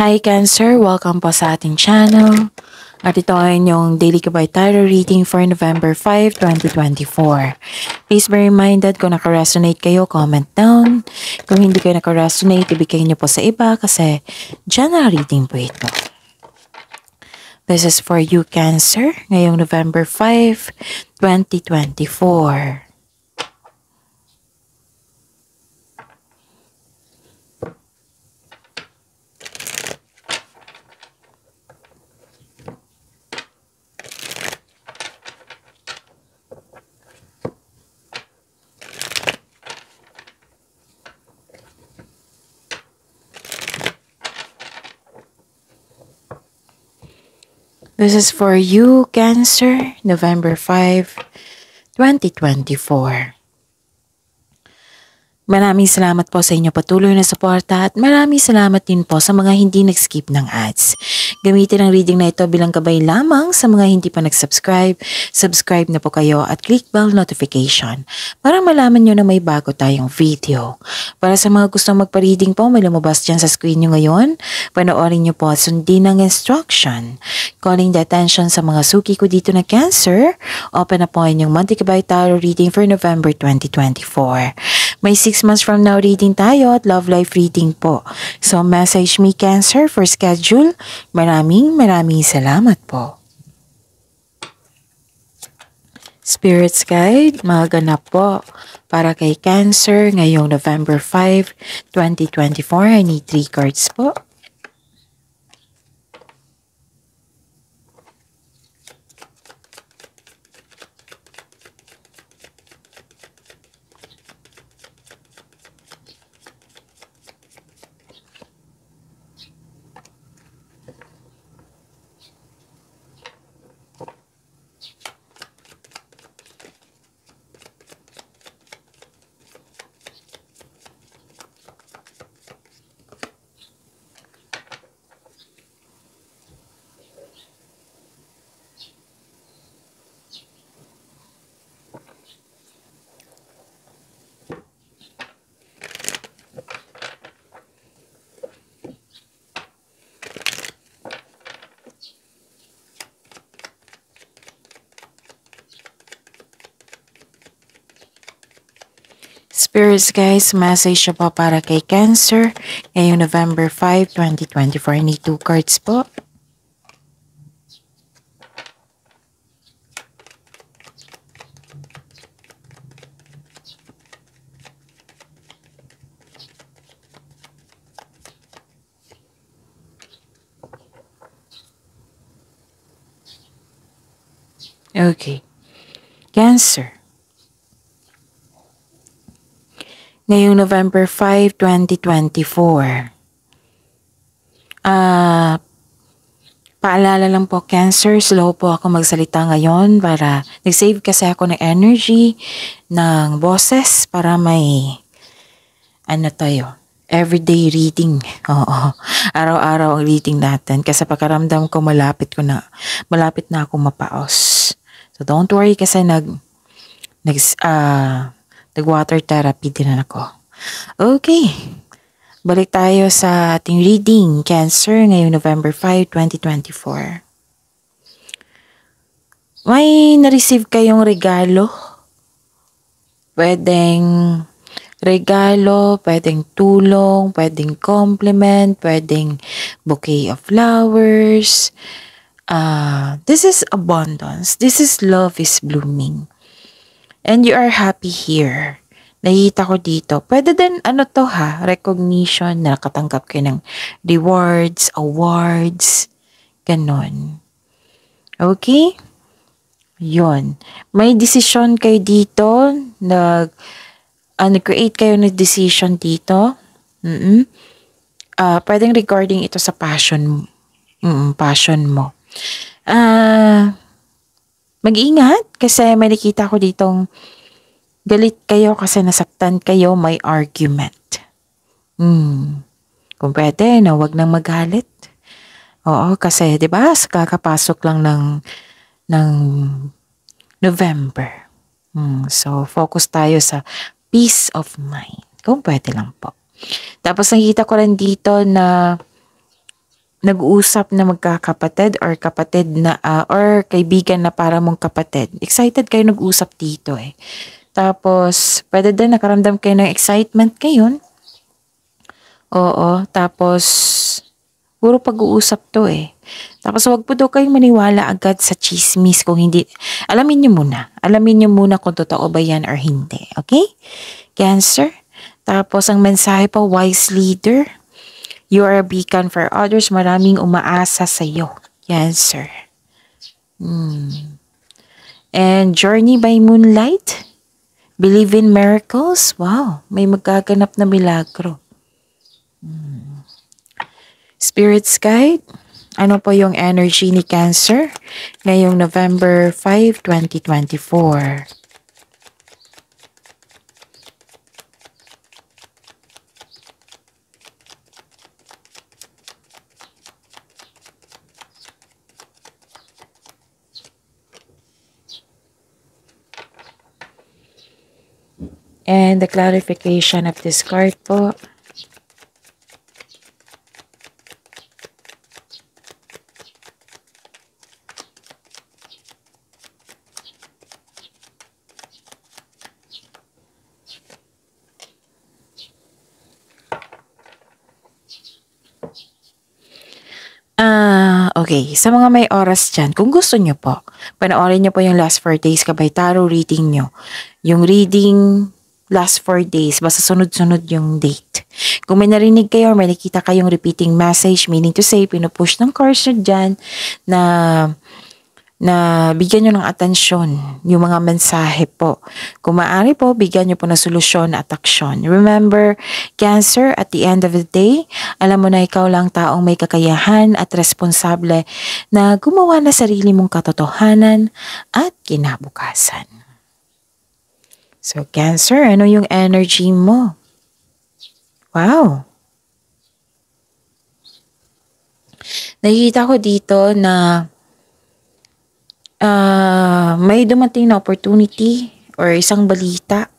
Hi Cancer! Welcome po sa ating channel. At ito ay inyong Daily Kabay Tarot Reading for November 5, 2024. Please be reminded kung naka-resonate kayo, comment down. Kung hindi kayo naka-resonate, ibigay niyo po sa iba kasi general reading po ito. This is for you Cancer ngayong November 5, 2024. This is for you, Cancer, November 5, 2024. Maraming salamat po sa inyo patuloy na suporta at maraming salamat din po sa mga hindi nag-skip ng ads. Gamitin ang reading na ito bilang gabay lamang sa mga hindi pa nag-subscribe. Subscribe na po kayo at click bell notification para malaman nyo na may bago tayong video. Para sa mga gustong magpa-reading po, may lumabas dyan sa screen nyo ngayon. Panoorin nyo po at sundin ang instruction. Calling the attention sa mga suki ko dito na Cancer, open na po inyong Monthly Kabay Tarot Reading for November 2024. May 6 months from now reading tayo at love life reading po. So message me Cancer for schedule. Maraming salamat po. Spirits Guide, maganap po para kay Cancer ngayong November 5, 2024. I need 3 cards po. Spirits guys, message siya po para kay Cancer ngayong November 5, 2024. I need 2 cards po. Okay. Cancer. Ngayong November 5, 2024. Paalala lang po Cancer, slow po ako magsalita ngayon para nag-save kasi ako ng energy, ng boses para may everyday reading. Oo, araw-araw ang reading natin kasi pagkaramdam ko malapit na ako mapaos. So don't worry kasi nag-water therapy din ako. Okay. Balik tayo sa ating reading. Cancer ngayong November 5, 2024. May na-receive kayong regalo? Pwedeng regalo, pwedeng tulong, pwedeng compliment, pwedeng bouquet of flowers. This is abundance. This is love is blooming. And you are happy here. Nakita ko dito. Pwede din, recognition, nakatanggap kayo ng rewards, awards, ganon. Okay? Yun. May decision kayo dito, nag-create kayo ng decision dito. Pwedeng regarding ito sa passion mo. Mag-ingat kasi may nakita ko ditong galit kayo kasi nasaktan kayo, may argument. Kung pwede, wag nang magalit. Oo, kasi 'di ba, kakapasok lang ng November. So focus tayo sa peace of mind. Kung pwede lang po. Tapos nakita ko rin dito na nag-uusap na magkakapatid or kapatid na or kaibigan na para mong kapatid. Excited kayo nag-usap dito eh. Tapos, pwede din nakaramdam kayo ng excitement ngayon. Oo, tapos puro pag-uusap to eh. Tapos wag po daw kayong maniwala agad sa chismis kung hindi. Alamin nyo muna. Alamin nyo muna kung totoo ba yan or hindi. Okay? Cancer. Tapos ang mensahe pa, wise leader. You are a beacon for others. Maraming umaasa sa iyo. Cancer. And journey by moonlight. Believe in miracles. Wow, may magaganap na milagro. Spirit's guide. Ano po yung energy ni Cancer ngayong November 5, 2024? And the clarification of this card po. Okay. Sa mga may oras dyan, kung gusto nyo po, panoorin nyo po yung last 4 days kabay tarot reading nyo. Yung reading last 4 days, basta sunod-sunod yung date. Kung may narinig kayo or may nakita kayong repeating message, meaning to say, pinupush ng cards nyo dyan na bigyan nyo ng atensyon yung mga mensahe po. Kung maaari po, bigyan nyo po ng solusyon at aksyon. Remember, Cancer, at the end of the day, alam mo na ikaw lang taong may kakayahan at responsable na gumawa na sarili mong katotohanan at kinabukasan. So, Cancer, ano yung energy mo? Wow! Nakikita ko dito na may dumating na opportunity or isang balita.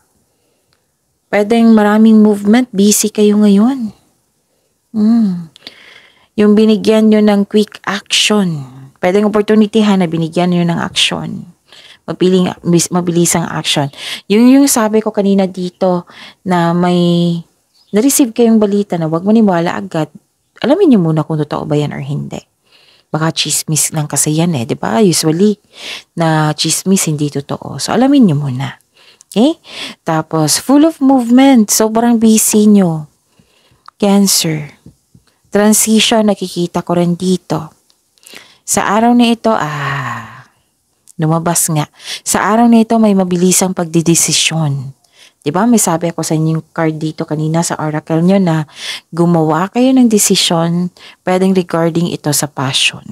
Pwedeng maraming movement, busy kayo ngayon. Yung binigyan nyo ng quick action. Pwedeng opportunity na binigyan nyo ng action. Mabilisang action. Yung sabi ko kanina dito na may na-receive kayong balita na huwag maniwala agad. Alamin nyo muna kung totoo ba yan or hindi. Baka chismis lang kasi yan eh, di ba? Usually, na chismis hindi totoo. So, alamin nyo muna. Okay? Tapos, full of movement. Sobrang busy nyo. Cancer. Transition, nakikita ko rin dito. Sa araw na ito, lumabas nga. Sa araw na ito, may mabilisang pagdidesisyon. Diba? May sabi ako sa inyong card dito kanina sa oracle nyo na gumawa kayo ng desisyon pwedeng regarding ito sa passion.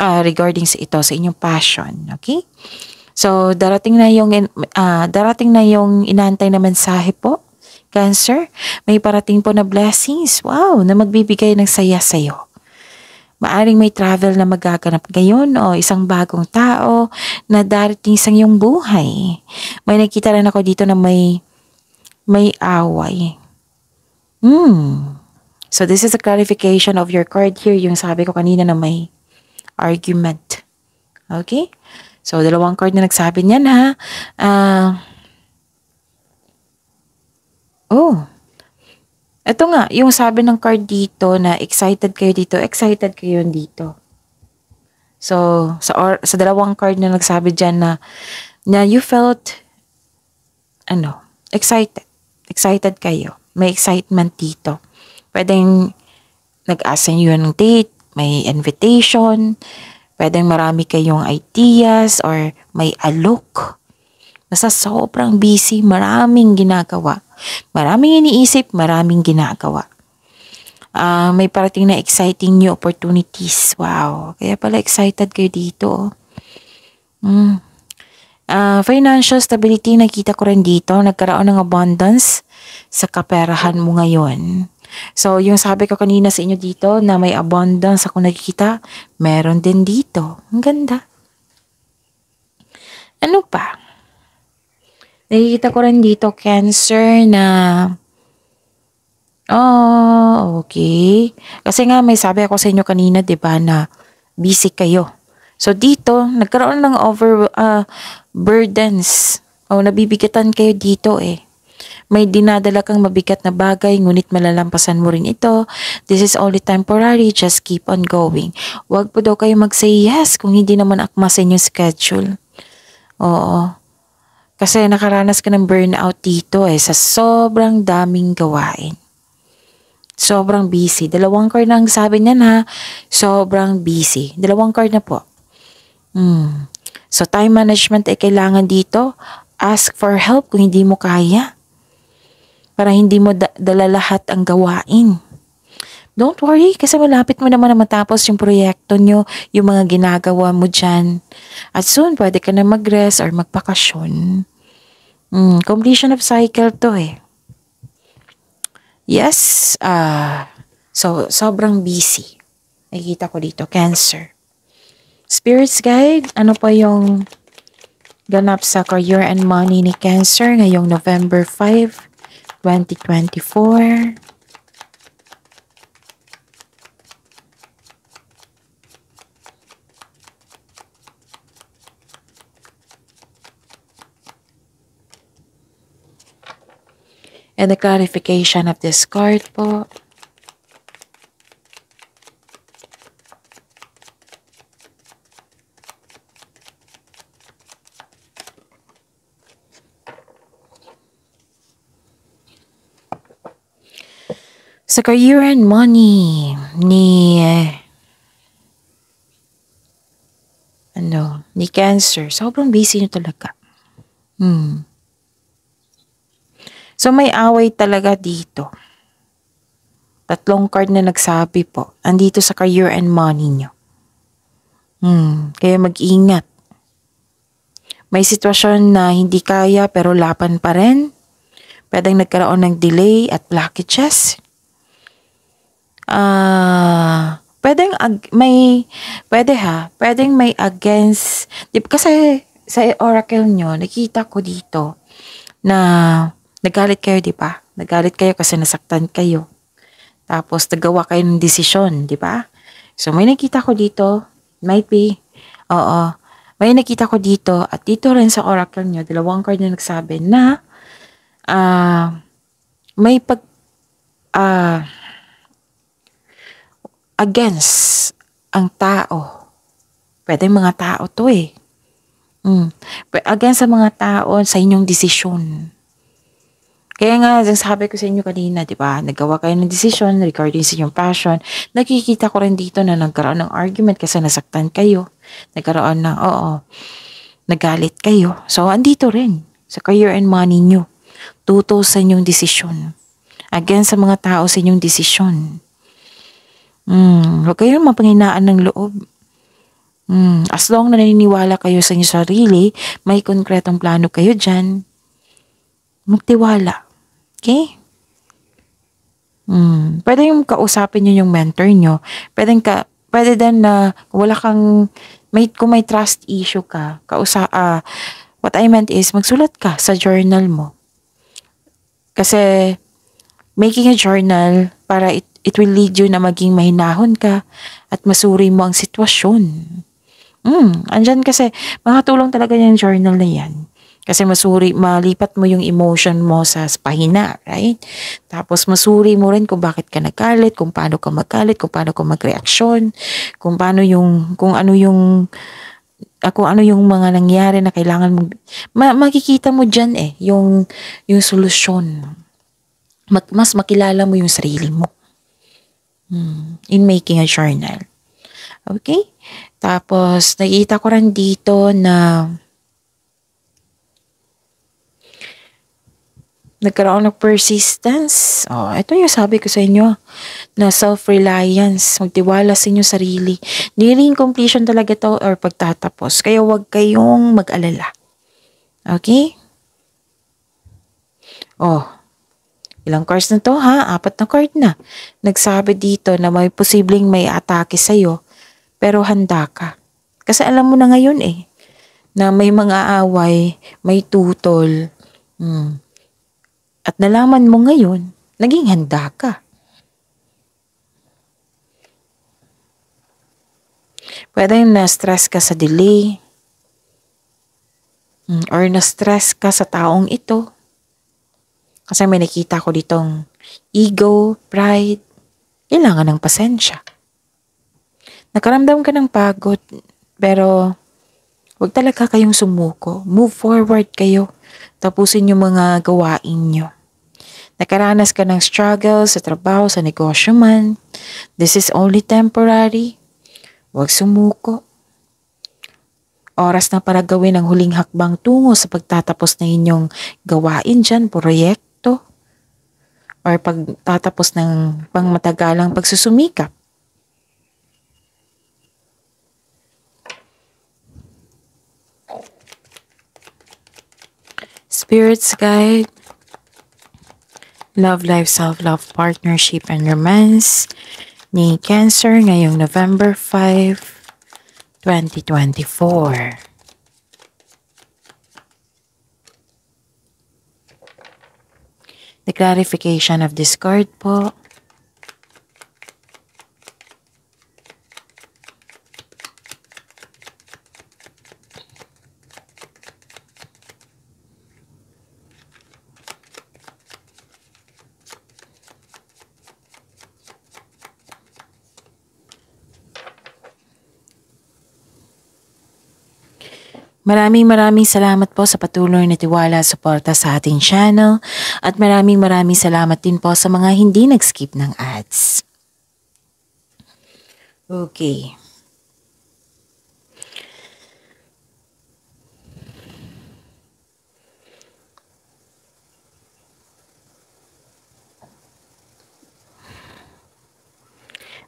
Regarding sa ito sa inyong passion. Okay? So, darating na yung inaantay na mensahe po. Cancer, may parating po na blessings. Wow, na magbibigay ng saya sa'yo. Maaring may travel na magaganap ngayon o isang bagong tao na darating sa iyong buhay. May nakita rin ako dito na may away. So this is a clarification of your card here. Yung sabi ko kanina na may argument. Okay? So dalawang card na nagsabi niyan ha. Ito nga, yung sabi ng card dito na excited kayo dito. So, sa dalawang card na nagsabi dyan na you felt, excited. Excited kayo. May excitement dito. Pwedeng nag-asa nyo ng date, may invitation, pwedeng marami kayong ideas or may alok. Nasa sobrang busy, maraming ginagawa. Maraming iniisip, maraming ginagawa. May parating na exciting new opportunities. Wow. Kaya pala excited kayo dito. Financial stability, nakita ko rin dito. Nagkaroon ng abundance sa kaperahan mo ngayon. So, yung sabi ko kanina sa inyo dito na may abundance ako nakikita, meron din dito. Ang ganda. Ano pa? Nakikita ko rin dito, Cancer, na Oh, okay. Kasi nga may sabi ako sa inyo kanina, 'di ba, na busy kayo. So dito, nagkaroon ng burdens. O nabibigatan kayo dito eh. May dinadala kang mabigat na bagay, ngunit malalampasan mo rin ito. This is only temporary, just keep on going. Huwag po daw kayo mag-say yes kung hindi naman akma sa inyong schedule. Oo. Kasi nakaranas ka ng burnout dito eh, sa sobrang daming gawain. Sobrang busy. Dalawang card na ang sabi niyan ha. Sobrang busy. Dalawang card na po. So time management ay kailangan dito. Ask for help kung hindi mo kaya. Para hindi mo dala lahat ang gawain. Don't worry kasi malapit mo naman na matapos yung proyekto nyo, yung mga ginagawa mo dyan. At soon, pwede ka na mag-rest or magpakasyon. Completion of cycle to eh. Yes, so sobrang busy. Nakikita ko dito, Cancer. Spirits guide, ano pa yung ganap sa career and money ni Cancer ngayong November 5, 2024. And the clarification of this card po. Sa career and money ni ni Cancer, sobrang busy nyo talaga. So may away talaga dito. Tatlong card na nagsabi po, andito sa career and money nyo. Kaya mag-ingat. May sitwasyon na hindi kaya pero laban pa rin. Pwedeng nagkaroon ng delay at blockages. Pwedeng may against, kasi sa oracle nyo, nakita ko dito na nagalit kayo, di ba? Nagalit kayo kasi nasaktan kayo. Tapos nagawa kayo ng desisyon, di ba? So may nakita ko dito, might be, may nakita ko dito at dito rin sa oracle nyo, dalawang card na nagsabi na may against ang tao. Pwede mga tao to eh. Against sa mga tao sa inyong desisyon. Kaya nga, sabi ko sa inyo kanina, di ba? Nagawa kayo ng desisyon regarding sa inyong passion. Nakikita ko rin dito na nagkaroon ng argument kasi nasaktan kayo. Nagkaroon ng, nagalit kayo. So, andito rin sa career and money nyo. Tuto sa inyong desisyon. Against sa mga tao sa inyong desisyon. Huwag kayong mapanghinaan ng loob. As long na naniniwala kayo sa inyong sarili, may konkretong plano kayo dyan, magtiwala. Okay? Pwede yung kausapin nyo yung mentor nyo. Pwede din na kung may trust issue ka, what I meant is, magsulat ka sa journal mo. Kasi, making a journal, para it will lead you na maging mahinahon ka at masuri mo ang sitwasyon. Andyan kasi, makatulong talaga yung journal na yan. Kasi malipat mo yung emotion mo sa pahina, right? Tapos masuri mo rin kung bakit ka nagalit, kung paano ka magalit, kung paano ka magreaksyon, kung ano yung mga nangyari na kailangan mo. Makikita mo dyan yung solusyon. Mas makilala mo yung sarili mo. In making a journal. Okay? Tapos, nakita ko rin dito na nagkaroon ng persistence. Ito yung sabi ko sa inyo, na self-reliance, magtiwala sa inyong sarili. Nearing completion talaga to or pagtatapos. Kaya huwag kayong mag-alala. Okay? Ilang cards na to ha? 4 na card na. Nagsabi dito na may posibleng may atake sa'yo, pero handa ka. Kasi alam mo na ngayon na may mga away, may tutol. At nalaman mo ngayon naging handa ka. Pwede yung na-stress ka sa delay, or na-stress ka sa taong ito. Kasi may nakita ko ditong ego, pride, kailangan ng pasensya. Nakaramdam ka ng pagod, pero huwag talaga kayong sumuko. Move forward kayo. Tapusin yung mga gawain nyo. Nakaranas ka ng struggle sa trabaho, sa negosyo man. This is only temporary. Huwag sumuko. Oras na para gawin ang huling hakbang tungo sa pagtatapos na inyong gawain dyan, proyekto. Or pagtatapos ng pangmatagalang pagsusumikap. Spirits guide, love life, self-love, partnership, and romance ni Cancer ngayong November 5, 2024. The clarification of this card po. Maraming salamat po sa patuloy na tiwala at suporta sa ating channel at maraming salamat din po sa mga hindi nag-skip ng ads. Okay.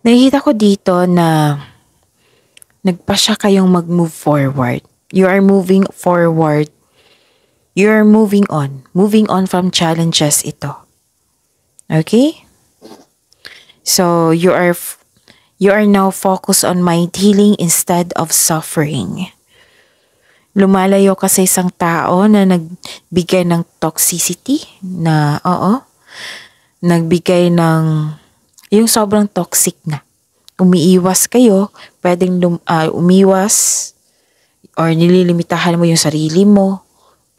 Nakikita ko dito na nagpasya kayong mag-move forward. You are moving forward. You are moving on. Moving on from challenges ito. Okay? So, you are now focused on mind healing instead of suffering. Lumalayo ka sa isang tao na nagbigay ng toxicity na, nagbigay ng, yung sobrang toxic na. Umiiwas kayo, pwedeng umiwas, or nililimitahan mo yung sarili mo,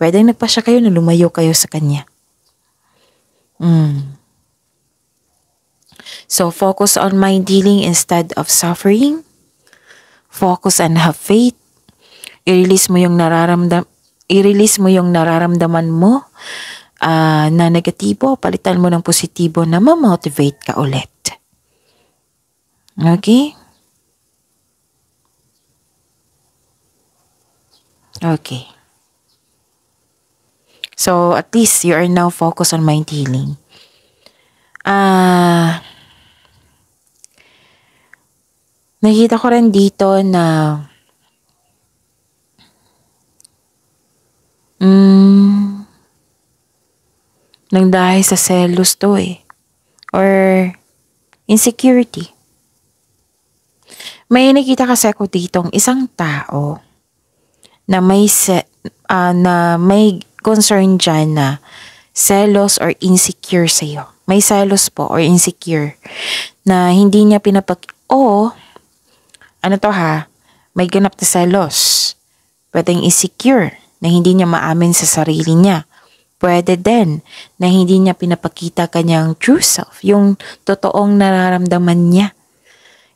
pwedeng nagpasya kayo na lumayo kayo sa kanya. So, focus on mind healing instead of suffering. Focus and have faith. I-release mo yung nararamdaman mo na negatibo. Palitan mo ng positibo na ma-motivate ka ulit. Okay? Okay. So, at least you are now focused on mind healing. Nakita ko rin dito na nang dahil sa selos to or insecurity. May nakita kasi ako ditong isang tao na may concern dyan na selos or insecure sa'yo. May selos po or insecure na hindi niya may ganap na selos. Pwedeng insecure na hindi niya maamin sa sarili niya. Pwede din na hindi niya pinapakita kanyang true self, yung totoong nararamdaman niya.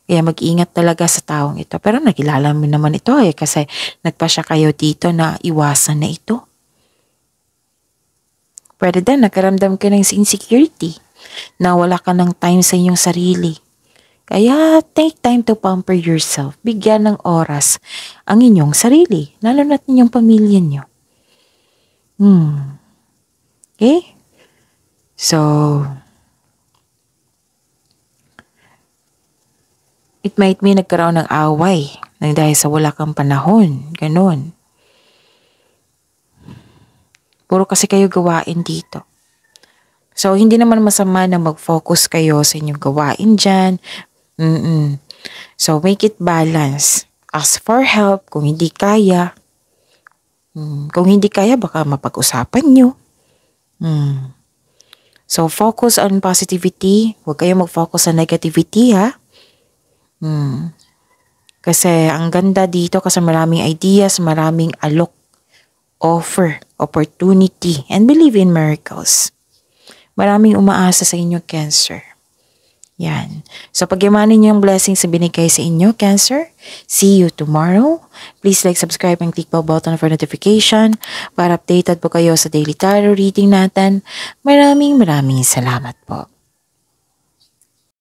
Kaya mag-ingat talaga sa taong ito. Pero nakilala mo naman ito kasi nagpasya kayo dito na iwasan na ito. Pwede din nagkaramdam ka ng insecurity na wala ka ng time sa inyong sarili. Kaya take time to pamper yourself. Bigyan ng oras ang inyong sarili, lalo na't inyong pamilya nyo. Okay? So, it might mean nagkaroon ng away dahil sa wala kang panahon. Ganon. Puro kasi kayo gawain dito. So, hindi naman masama na mag-focus kayo sa inyong gawain dyan. So, make it balance. Ask for help kung hindi kaya. Kung hindi kaya, baka mapag-usapan nyo. So, focus on positivity. Huwag kayong mag-focus sa negativity, ha? Kasi ang ganda dito kasi maraming ideas, maraming alok, offer, opportunity, and believe in miracles. Maraming umaasa sa inyo, Cancer. Yan. So, pagyamanin niyo yung blessings na binigay sa inyo, Cancer. See you tomorrow. Please like, subscribe, and click bell button for notification para updated po kayo sa daily tarot reading natin. Maraming salamat po.